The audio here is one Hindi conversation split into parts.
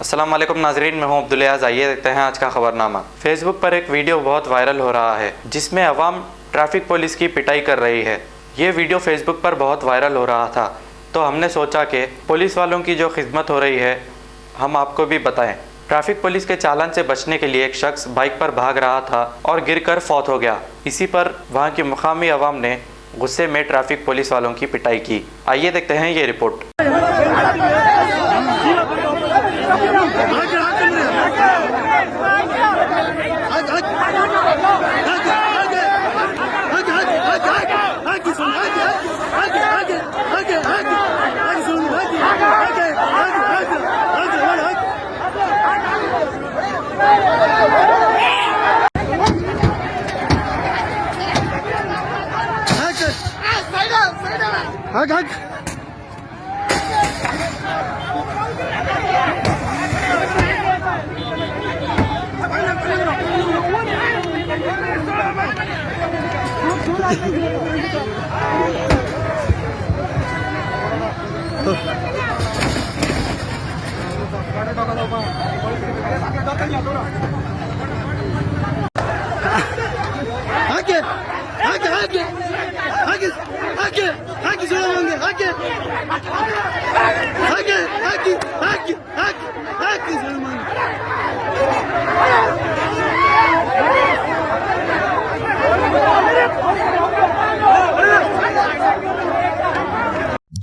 अस्सलाम वालेकुम नाजरीन, मैं हूं अब्दुल अयाज। आइए देखते हैं आज का खबरनामा। फेसबुक पर एक वीडियो बहुत वायरल हो रहा है जिसमें अवाम ट्रैफिक पुलिस की पिटाई कर रही है। ये वीडियो फेसबुक पर बहुत वायरल हो रहा था तो हमने सोचा कि पुलिस वालों की जो खिदमत हो रही है हम आपको भी बताएं। ट्रैफिक पुलिस के चालान से बचने के लिए एक शख्स बाइक पर भाग रहा था और गिरकर फौत हो गया। इसी पर वहाँ की मुकामी अवाम ने गुस्से में ट्रैफिक पुलिस वालों की पिटाई की। आइए देखते हैं ये रिपोर्ट।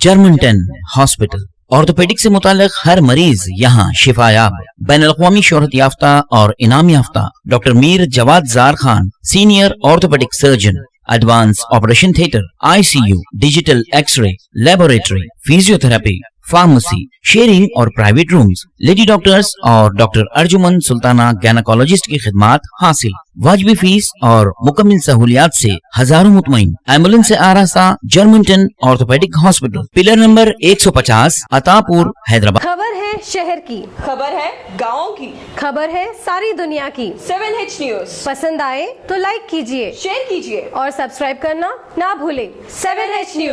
जर्मनटन हॉस्पिटल ऑर्थोपेडिक से मुताल्लिक हर मरीज यहाँ शिफायाब। बैनुल-अक़वामी शोहरत याफ्ता और इनाम याफ्ता doctor Mir Jawad Zar Khan, senior orthopaedic surgeon, advance operation theatre, ICU, digital x ray, laboratory, physiotherapy, pharmacy, sharing और प्राइवेट रूम्स, लेडी डॉक्टर्स और डॉक्टर अर्जुमन सुल्ताना गायनेकोलॉजिस्ट की खिदमत हासिल। वाजिबी फीस और मुकम्मल सहूलियात से हजारों मुतमईन। एम्बुलेंस से आरास्ता Germanton orthopaedic hospital, pillar number 150, Attapur, Hyderabad. खबर है शहर की, खबर है गाँव की, खबर है सारी दुनिया की। 7H न्यूज पसंद आए तो लाइक कीजिए, शेयर कीजिए और सब्सक्राइब करना ना भूले। 7H news.